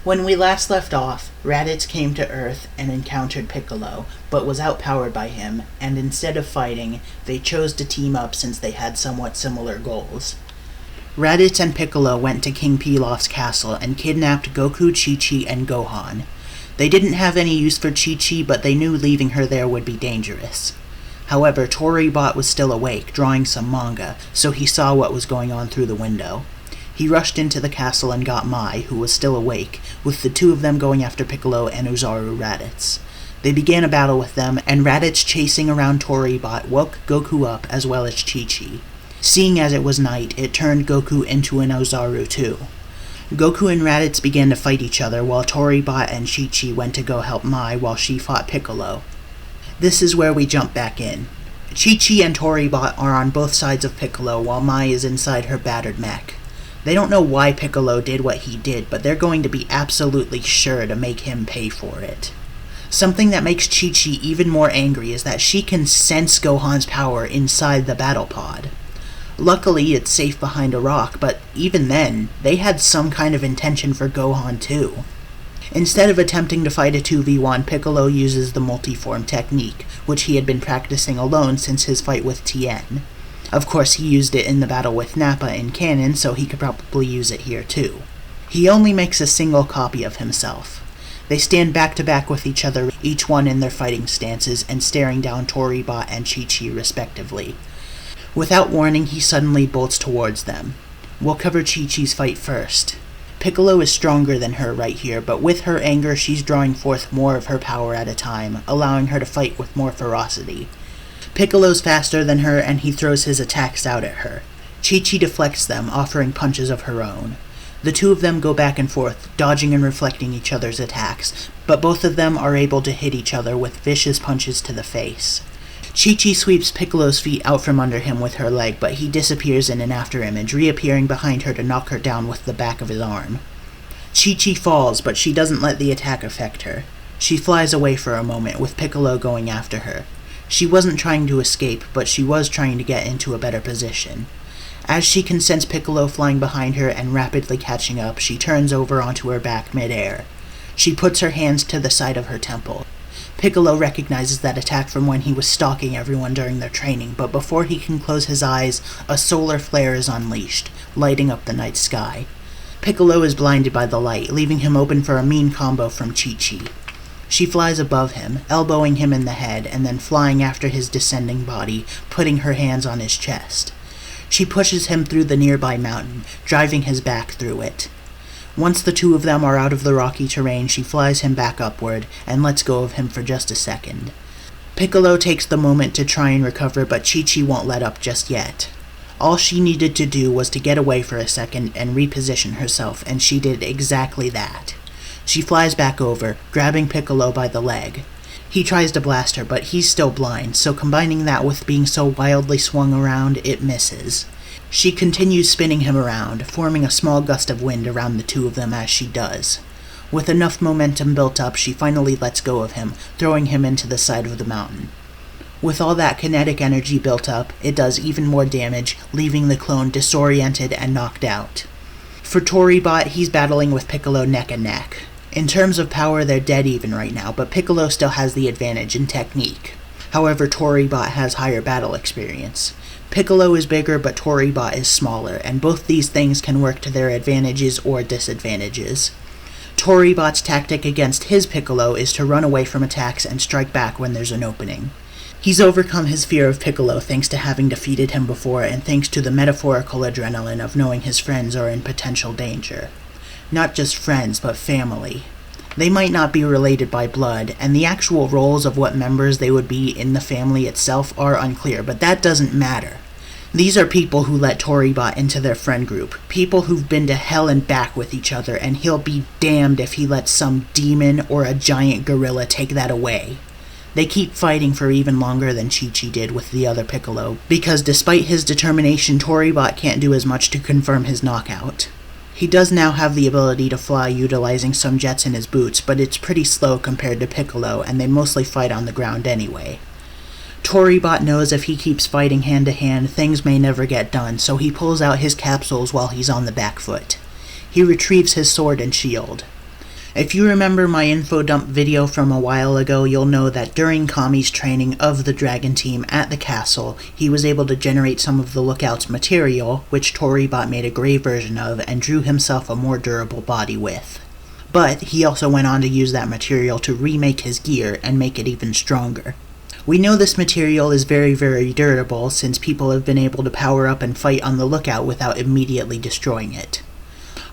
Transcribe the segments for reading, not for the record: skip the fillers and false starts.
When we last left off, Raditz came to Earth and encountered Piccolo, but was outpowered by him, and instead of fighting, they chose to team up since they had somewhat similar goals. Raditz and Piccolo went to King Pilaf's castle and kidnapped Goku, Chi-Chi, and Gohan. They didn't have any use for Chi-Chi, but they knew leaving her there would be dangerous. However, Toribot was still awake, drawing some manga, so he saw what was going on through the window. He rushed into the castle and got Mai, who was still awake, with the two of them going after Piccolo and Ozaru Raditz. They began a battle with them, and Raditz chasing around Toribot woke Goku up as well as Chi-Chi. Seeing as it was night, it turned Goku into an Ozaru too. Goku and Raditz began to fight each other while Toribot and Chi-Chi went to go help Mai while she fought Piccolo. This is where we jump back in. Chi-Chi and Toribot are on both sides of Piccolo while Mai is inside her battered mech. They don't know why Piccolo did what he did, but they're going to be absolutely sure to make him pay for it. Something that makes Chi-Chi even more angry is that she can sense Gohan's power inside the battle pod. Luckily, it's safe behind a rock, but even then, they had some kind of intention for Gohan too. Instead of attempting to fight a 2v1, Piccolo uses the multiform technique, which he had been practicing alone since his fight with Tien. Of course, he used it in the battle with Nappa in canon, so he could probably use it here too. He only makes a single copy of himself. They stand back to back with each other, each one in their fighting stances, and staring down Toribot and Chi-Chi respectively. Without warning, he suddenly bolts towards them. We'll cover Chi-Chi's fight first. Piccolo is stronger than her right here, but with her anger, she's drawing forth more of her power at a time, allowing her to fight with more ferocity. Piccolo's faster than her, and he throws his attacks out at her. Chi-Chi deflects them, offering punches of her own. The two of them go back and forth, dodging and reflecting each other's attacks, but both of them are able to hit each other with vicious punches to the face. Chi-Chi sweeps Piccolo's feet out from under him with her leg, but he disappears in an afterimage, reappearing behind her to knock her down with the back of his arm. Chi-Chi falls, but she doesn't let the attack affect her. She flies away for a moment, with Piccolo going after her. She wasn't trying to escape, but she was trying to get into a better position. As she can sense Piccolo flying behind her and rapidly catching up, she turns over onto her back mid-air. She puts her hands to the side of her temple. Piccolo recognizes that attack from when he was stalking everyone during their training, but before he can close his eyes, a solar flare is unleashed, lighting up the night sky. Piccolo is blinded by the light, leaving him open for a mean combo from Chi-Chi. She flies above him, elbowing him in the head, and then flying after his descending body, putting her hands on his chest. She pushes him through the nearby mountain, driving his back through it. Once the two of them are out of the rocky terrain, she flies him back upward, and lets go of him for just a second. Piccolo takes the moment to try and recover, but Chi-Chi won't let up just yet. All she needed to do was to get away for a second and reposition herself, and she did exactly that. She flies back over, grabbing Piccolo by the leg. He tries to blast her, but he's still blind, so combining that with being so wildly swung around, it misses. She continues spinning him around, forming a small gust of wind around the two of them as she does. With enough momentum built up, she finally lets go of him, throwing him into the side of the mountain. With all that kinetic energy built up, it does even more damage, leaving the clone disoriented and knocked out. For Toribot, he's battling with Piccolo neck and neck. In terms of power, they're dead even right now, but Piccolo still has the advantage in technique. However, Toribot has higher battle experience. Piccolo is bigger, but Toribot is smaller, and both these things can work to their advantages or disadvantages. Toribot's tactic against his Piccolo is to run away from attacks and strike back when there's an opening. He's overcome his fear of Piccolo thanks to having defeated him before and thanks to the metaphorical adrenaline of knowing his friends are in potential danger. Not just friends, but family. They might not be related by blood, and the actual roles of what members they would be in the family itself are unclear, but that doesn't matter. These are people who let Toribot into their friend group, people who've been to hell and back with each other, and he'll be damned if he lets some demon or a giant gorilla take that away. They keep fighting for even longer than Chi-Chi did with the other Piccolo, because despite his determination, Toribot can't do as much to confirm his knockout. He does now have the ability to fly utilizing some jets in his boots, but it's pretty slow compared to Piccolo, and they mostly fight on the ground anyway. Toribot knows if he keeps fighting hand-to-hand, things may never get done, so he pulls out his capsules while he's on the back foot. He retrieves his sword and shield. If you remember my info dump video from a while ago, you'll know that during Kami's training of the Dragon Team at the castle, he was able to generate some of the Lookout's material, which Toribot made a grey version of and drew himself a more durable body with. But he also went on to use that material to remake his gear and make it even stronger. We know this material is very, very durable since people have been able to power up and fight on the Lookout without immediately destroying it.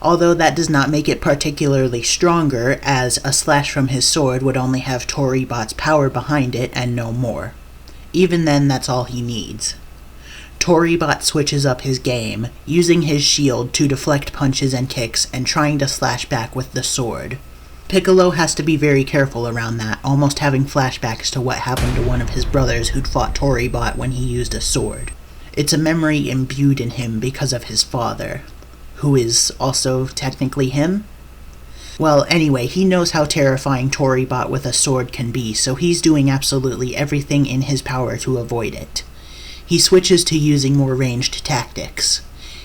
Although that does not make it particularly stronger, as a slash from his sword would only have Toribot's power behind it and no more. Even then, that's all he needs. Toribot switches up his game, using his shield to deflect punches and kicks and trying to slash back with the sword. Piccolo has to be very careful around that, almost having flashbacks to what happened to one of his brothers who'd fought Toribot when he used a sword. It's a memory imbued in him because of his father, who is also technically him? Well, anyway, he knows how terrifying Toribot with a sword can be, so he's doing absolutely everything in his power to avoid it. He switches to using more ranged tactics.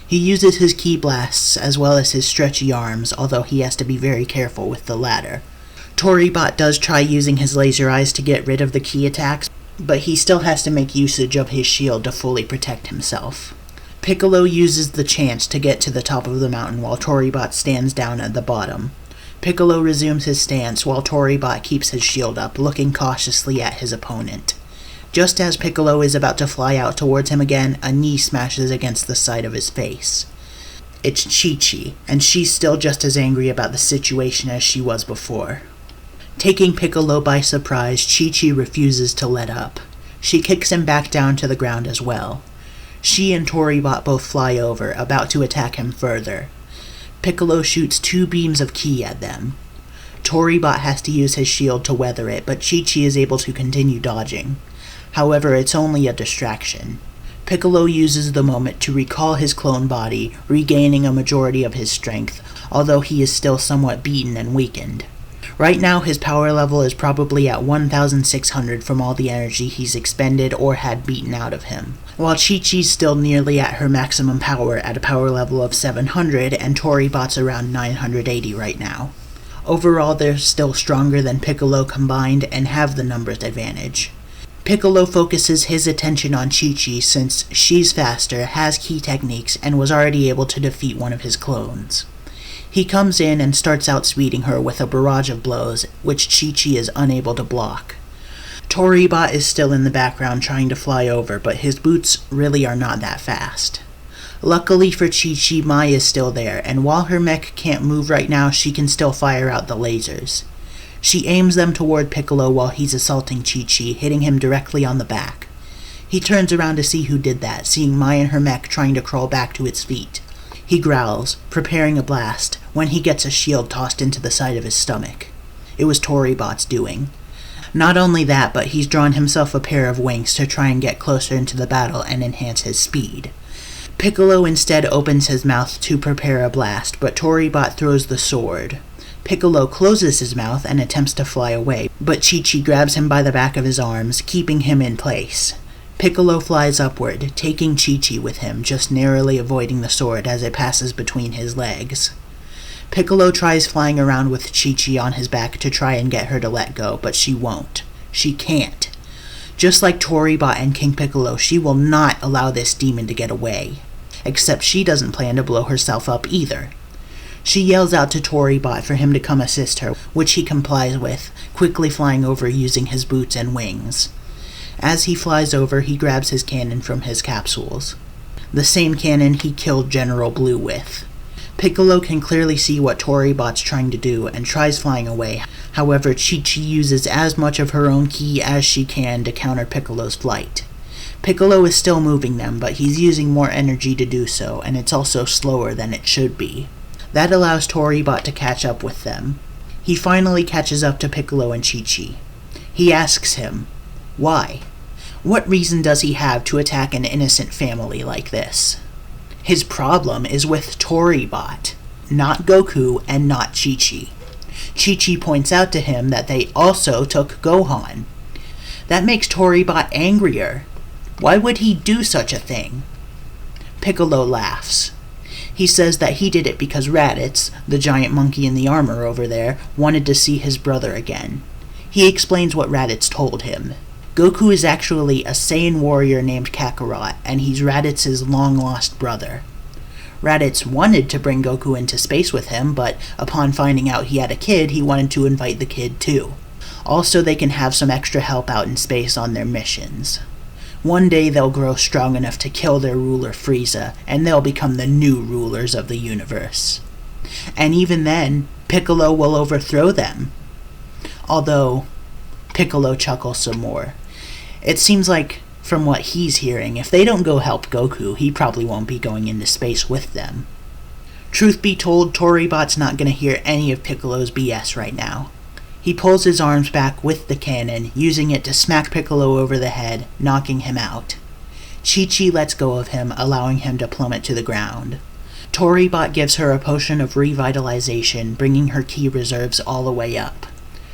He uses his ki blasts as well as his stretchy arms, although he has to be very careful with the latter. Toribot does try using his laser eyes to get rid of the ki attacks, but he still has to make usage of his shield to fully protect himself. Piccolo uses the chance to get to the top of the mountain while Toribot stands down at the bottom. Piccolo resumes his stance while Toribot keeps his shield up, looking cautiously at his opponent. Just as Piccolo is about to fly out towards him again, a knee smashes against the side of his face. It's Chi-Chi, and she's still just as angry about the situation as she was before. Taking Piccolo by surprise, Chi-Chi refuses to let up. She kicks him back down to the ground as well. She and Toribot both fly over, about to attack him further. Piccolo shoots 2 beams of ki at them. Toribot has to use his shield to weather it, but Chi-Chi is able to continue dodging. However, it's only a distraction. Piccolo uses the moment to recall his clone body, regaining a majority of his strength, although he is still somewhat beaten and weakened. Right now, his power level is probably at 1,600 from all the energy he's expended or had beaten out of him, while Chi-Chi's still nearly at her maximum power at a power level of 700, and Toribot's around 980 right now. Overall, they're still stronger than Piccolo combined and have the numbers advantage. Piccolo focuses his attention on Chi-Chi since she's faster, has ki techniques, and was already able to defeat one of his clones. He comes in and starts outspeeding her with a barrage of blows, which Chi-Chi is unable to block. Toribot is still in the background trying to fly over, but his boots really are not that fast. Luckily for Chi-Chi, Mai is still there, and while her mech can't move right now, she can still fire out the lasers. She aims them toward Piccolo while he's assaulting Chi-Chi, hitting him directly on the back. He turns around to see who did that, seeing Mai and her mech trying to crawl back to its feet. He growls, preparing a blast, when he gets a shield tossed into the side of his stomach. It was Toribot's doing. Not only that, but he's drawn himself a pair of wings to try and get closer into the battle and enhance his speed. Piccolo instead opens his mouth to prepare a blast, but Toribot throws the sword. Piccolo closes his mouth and attempts to fly away, but Chi-Chi grabs him by the back of his arms, keeping him in place. Piccolo flies upward, taking Chi-Chi with him, just narrowly avoiding the sword as it passes between his legs. Piccolo tries flying around with Chi-Chi on his back to try and get her to let go, but she won't. She can't. Just like Toribot and King Piccolo, she will not allow this demon to get away. Except she doesn't plan to blow herself up either. She yells out to Toribot for him to come assist her, which he complies with, quickly flying over using his boots and wings. As he flies over, he grabs his cannon from his capsules. The same cannon he killed General Blue with. Piccolo can clearly see what Toribot's trying to do and tries flying away. However, Chi-Chi uses as much of her own ki as she can to counter Piccolo's flight. Piccolo is still moving them, but he's using more energy to do so, and it's also slower than it should be. That allows Toribot to catch up with them. He finally catches up to Piccolo and Chi-Chi. He asks him, why? What reason does he have to attack an innocent family like this? His problem is with Toribot, not Goku and not Chi-Chi. Chi-Chi points out to him that they also took Gohan. That makes Toribot angrier. Why would he do such a thing? Piccolo laughs. He says that he did it because Raditz, the giant monkey in the armor over there, wanted to see his brother again. He explains what Raditz told him. Goku is actually a Saiyan warrior named Kakarot, and he's Raditz's long-lost brother. Raditz wanted to bring Goku into space with him, but upon finding out he had a kid, he wanted to invite the kid too. Also, they can have some extra help out in space on their missions. One day they'll grow strong enough to kill their ruler Frieza, and they'll become the new rulers of the universe. And even then, Piccolo will overthrow them. Although, Piccolo chuckles some more. It seems like, from what he's hearing, if they don't go help Goku, he probably won't be going into space with them. Truth be told, Toribot's not going to hear any of Piccolo's BS right now. He pulls his arms back with the cannon, using it to smack Piccolo over the head, knocking him out. Chi-Chi lets go of him, allowing him to plummet to the ground. Toribot gives her a potion of revitalization, bringing her ki reserves all the way up.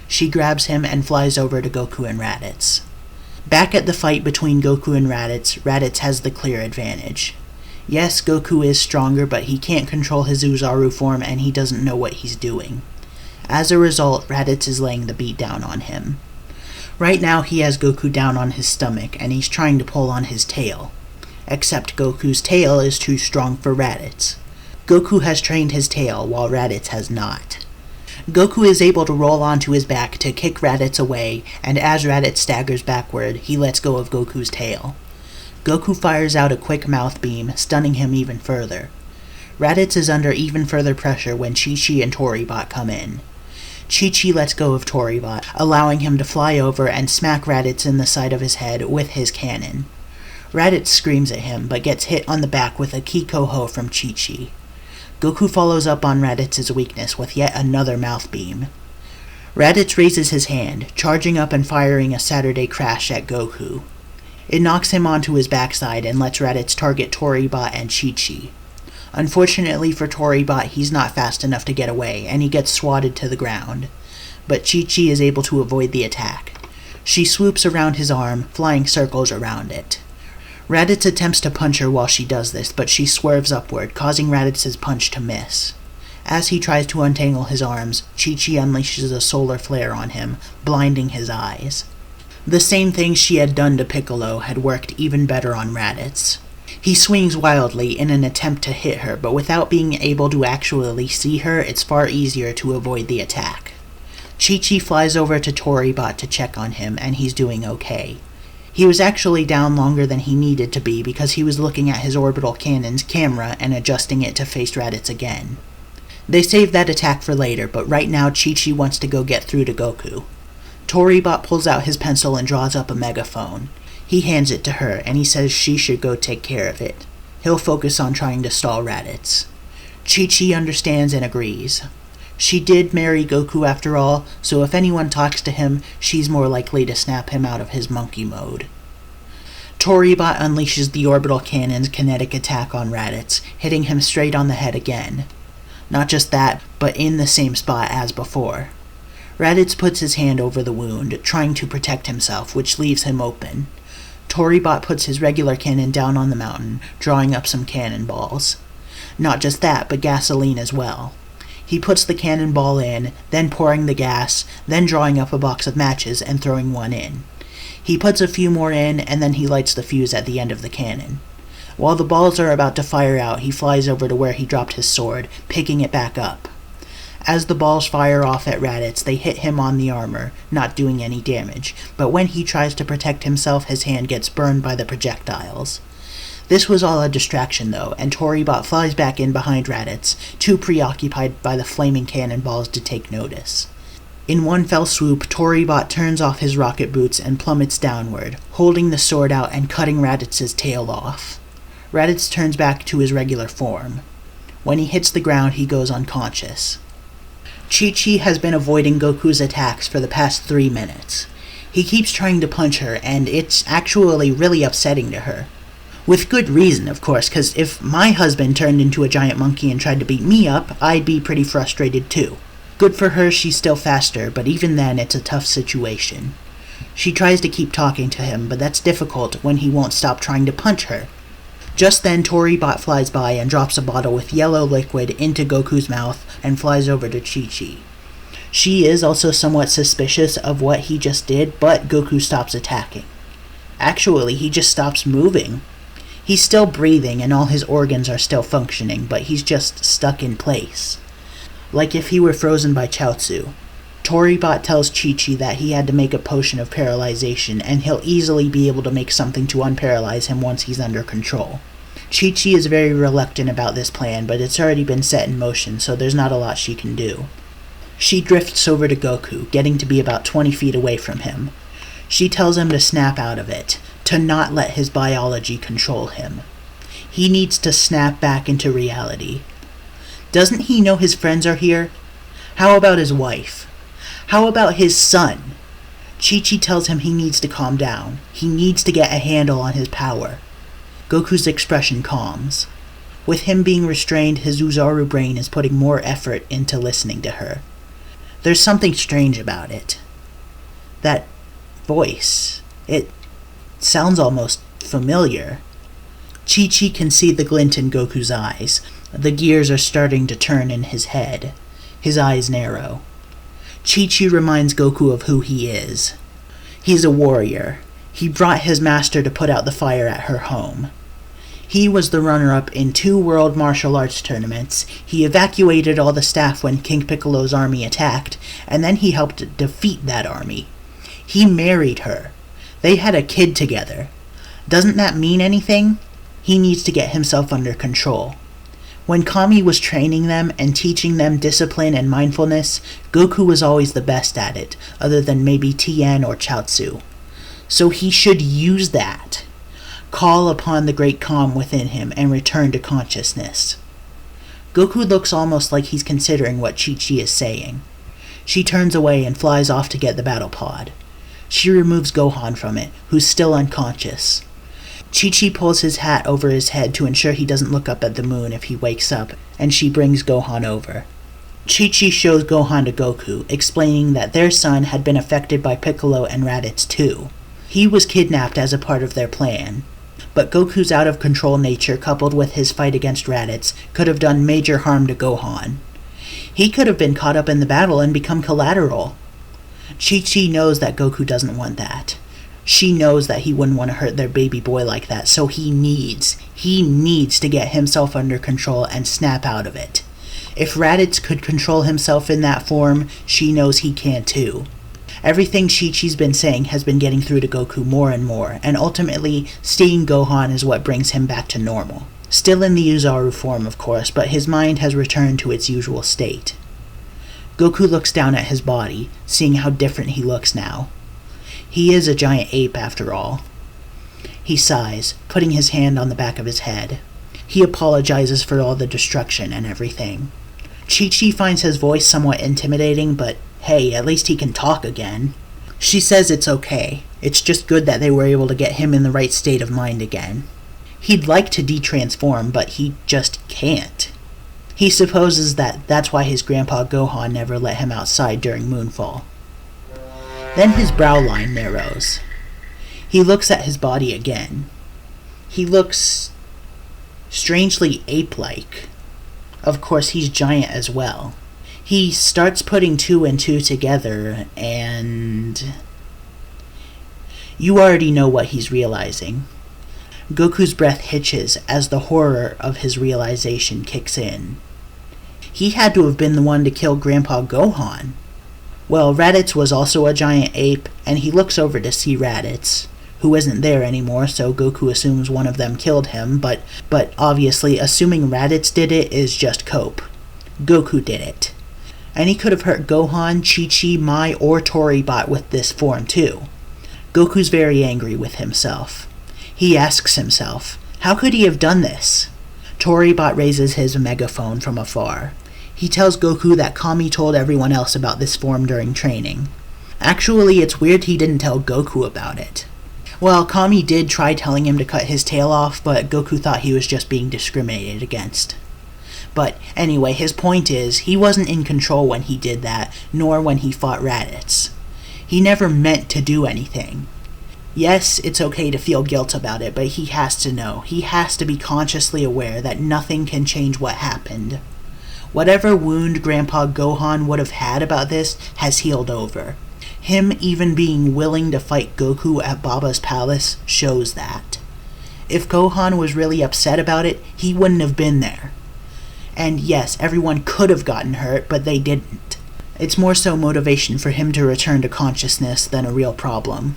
She grabs him and flies over to Goku and Raditz. Back at the fight between Goku and Raditz, Raditz has the clear advantage. Yes, Goku is stronger, but he can't control his Uzaru form and he doesn't know what he's doing. As a result, Raditz is laying the beat down on him. Right now he has Goku down on his stomach and he's trying to pull on his tail. Except Goku's tail is too strong for Raditz. Goku has trained his tail while Raditz has not. Goku is able to roll onto his back to kick Raditz away, and as Raditz staggers backward, he lets go of Goku's tail. Goku fires out a quick mouth beam, stunning him even further. Raditz is under even further pressure when Chi-Chi and Toribot come in. Chi-Chi lets go of Toribot, allowing him to fly over and smack Raditz in the side of his head with his cannon. Raditz screams at him, but gets hit on the back with a Ki-Ko-Ho from Chi-Chi. Goku follows up on Raditz's weakness with yet another mouth beam. Raditz raises his hand, charging up and firing a Saturday Crash at Goku. It knocks him onto his backside and lets Raditz target Toribot and Chi-Chi. Unfortunately for Toribot, he's not fast enough to get away, and he gets swatted to the ground. But Chi-Chi is able to avoid the attack. She swoops around his arm, flying circles around it. Raditz attempts to punch her while she does this, but she swerves upward, causing Raditz's punch to miss. As he tries to untangle his arms, Chi-Chi unleashes a solar flare on him, blinding his eyes. The same thing she had done to Piccolo had worked even better on Raditz. He swings wildly in an attempt to hit her, but without being able to actually see her, it's far easier to avoid the attack. Chi-Chi flies over to Toribot to check on him, and he's doing okay. He was actually down longer than he needed to be because he was looking at his orbital cannon's camera and adjusting it to face Raditz again. They saved that attack for later, but right now Chi-Chi wants to go get through to Goku. Toribot pulls out his pencil and draws up a megaphone. He hands it to her, and he says she should go take care of it. He'll focus on trying to stall Raditz. Chi-Chi understands and agrees. She did marry Goku after all, so if anyone talks to him, she's more likely to snap him out of his monkey mode. Toribot unleashes the orbital cannon's kinetic attack on Raditz, hitting him straight on the head again. Not just that, but in the same spot as before. Raditz puts his hand over the wound, trying to protect himself, which leaves him open. Toribot puts his regular cannon down on the mountain, drawing up some cannonballs. Not just that, but gasoline as well. He puts the cannonball in, then pouring the gas, then drawing up a box of matches and throwing one in. He puts a few more in, and then he lights the fuse at the end of the cannon. While the balls are about to fire out, he flies over to where he dropped his sword, picking it back up. As the balls fire off at Raditz, they hit him on the armor, not doing any damage, but when he tries to protect himself, his hand gets burned by the projectiles. This was all a distraction, though, and Toribot flies back in behind Raditz, too preoccupied by the flaming cannonballs to take notice. In one fell swoop, Toribot turns off his rocket boots and plummets downward, holding the sword out and cutting Raditz's tail off. Raditz turns back to his regular form. When he hits the ground, he goes unconscious. Chi-Chi has been avoiding Goku's attacks for the past 3 minutes. He keeps trying to punch her, and it's actually really upsetting to her. With good reason, of course, because if my husband turned into a giant monkey and tried to beat me up, I'd be pretty frustrated too. Good for her, she's still faster, but even then it's a tough situation. She tries to keep talking to him, but that's difficult when he won't stop trying to punch her. Just then, Toribot flies by and drops a bottle with yellow liquid into Goku's mouth and flies over to Chi-Chi. She is also somewhat suspicious of what he just did, but Goku stops attacking. Actually, he just stops moving. He's still breathing and all his organs are still functioning, but he's just stuck in place. Like if he were frozen by Chaozu. Toribot tells Chi-Chi that he had to make a potion of paralyzation, and he'll easily be able to make something to unparalyze him once he's under control. Chi-Chi is very reluctant about this plan, but it's already been set in motion, so there's not a lot she can do. She drifts over to Goku, getting to be about 20 feet away from him. She tells him to snap out of it, to not let his biology control him. He needs to snap back into reality. Doesn't he know his friends are here? How about his wife? How about his son? Chi-Chi tells him he needs to calm down. He needs to get a handle on his power. Goku's expression calms. With him being restrained, his Oozaru brain is putting more effort into listening to her. There's something strange about it. That voice. It sounds almost familiar. Chi-Chi can see the glint in Goku's eyes. The gears are starting to turn in his head. His eyes narrow. Chi-Chi reminds Goku of who he is. He's a warrior. He brought his master to put out the fire at her home. He was the runner-up in 2 world martial arts tournaments. He evacuated all the staff when King Piccolo's army attacked, and then he helped defeat that army. He married her. They had a kid together. Doesn't that mean anything? He needs to get himself under control. When Kami was training them and teaching them discipline and mindfulness, Goku was always the best at it, other than maybe Tien or Chaozu. So he should use that. Call upon the great calm within him and return to consciousness. Goku looks almost like he's considering what Chi-Chi is saying. She turns away and flies off to get the battle pod. She removes Gohan from it, who's still unconscious. Chi-Chi pulls his hat over his head to ensure he doesn't look up at the moon if he wakes up, and she brings Gohan over. Chi-Chi shows Gohan to Goku, explaining that their son had been affected by Piccolo and Raditz too. He was kidnapped as a part of their plan. But Goku's out-of-control nature, coupled with his fight against Raditz, could have done major harm to Gohan. He could have been caught up in the battle and become collateral. Chi-Chi knows that Goku doesn't want that. She knows that he wouldn't want to hurt their baby boy like that, so he needs to get himself under control and snap out of it. If Raditz could control himself in that form, she knows he can too. Everything Chi-Chi's been saying has been getting through to Goku more and more, and ultimately, seeing Gohan is what brings him back to normal. Still in the Oozaru form, of course, but his mind has returned to its usual state. Goku looks down at his body, seeing how different he looks now. He is a giant ape, after all. He sighs, putting his hand on the back of his head. He apologizes for all the destruction and everything. Chi-Chi finds his voice somewhat intimidating, but hey, at least he can talk again. She says it's okay. It's just good that they were able to get him in the right state of mind again. He'd like to de-transform, but he just can't. He supposes that that's why his grandpa Gohan never let him outside during Moonfall. Then his brow line narrows. He looks at his body again. He looks strangely ape-like. Of course, he's giant as well. He starts putting 2 and 2 together, and you already know what he's realizing. Goku's breath hitches as the horror of his realization kicks in. He had to have been the one to kill Grandpa Gohan. Well, Raditz was also a giant ape, and he looks over to see Raditz, who isn't there anymore, so Goku assumes one of them killed him, but obviously assuming Raditz did it is just cope. Goku did it. And he could have hurt Gohan, Chi-Chi, Mai, or Toribot with this form too. Goku's very angry with himself. He asks himself, how could he have done this? Toribot raises his megaphone from afar. He tells Goku that Kami told everyone else about this form during training. Actually, it's weird he didn't tell Goku about it. Well, Kami did try telling him to cut his tail off, but Goku thought he was just being discriminated against. But anyway, his point is, he wasn't in control when he did that, nor when he fought Raditz. He never meant to do anything. Yes, it's okay to feel guilt about it, but he has to know. He has to be consciously aware that nothing can change what happened. Whatever wound Grandpa Gohan would have had about this has healed over. Him even being willing to fight Goku at Baba's palace shows that. If Gohan was really upset about it, he wouldn't have been there. And yes, everyone could have gotten hurt, but they didn't. It's more so motivation for him to return to consciousness than a real problem.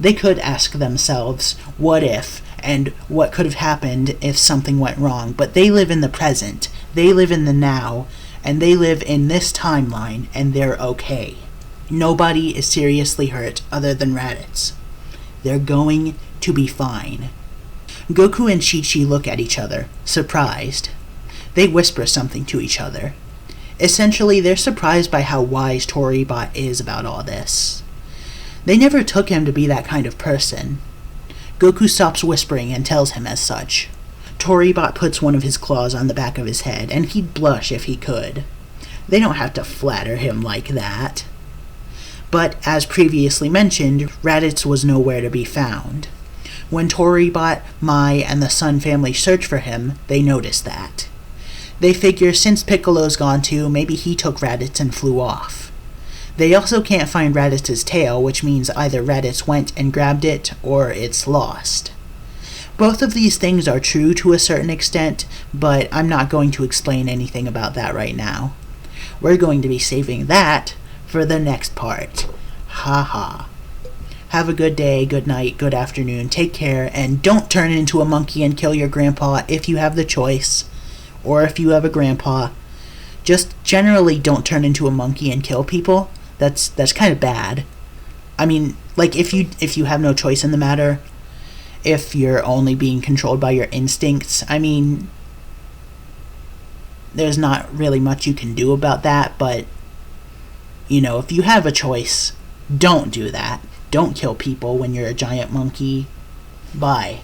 They could ask themselves, what if, and what could have happened if something went wrong, but they live in the present, they live in the now, and they live in this timeline, and they're okay. Nobody is seriously hurt other than Raditz. They're going to be fine. Goku and Chi-Chi look at each other, surprised. They whisper something to each other. Essentially, they're surprised by how wise Toribot is about all this. They never took him to be that kind of person. Goku stops whispering and tells him as such. Toribot puts one of his claws on the back of his head, and he'd blush if he could. They don't have to flatter him like that. But, as previously mentioned, Raditz was nowhere to be found. When Toribot, Mai, and the Sun family search for him, they notice that. They figure since Piccolo's gone too, maybe he took Raditz and flew off. They also can't find Raditz's tail, which means either Raditz went and grabbed it, or it's lost. Both of these things are true to a certain extent, but I'm not going to explain anything about that right now. We're going to be saving that for the next part. Ha ha. Have a good day, good night, good afternoon, take care, and don't turn into a monkey and kill your grandpa if you have the choice, or if you have a grandpa. Just generally don't turn into a monkey and kill people. That's kind of bad. I mean, like, if you have no choice in the matter, if you're only being controlled by your instincts, I mean, there's not really much you can do about that, but, you know, if you have a choice, don't do that. Don't kill people when you're a giant monkey. Bye.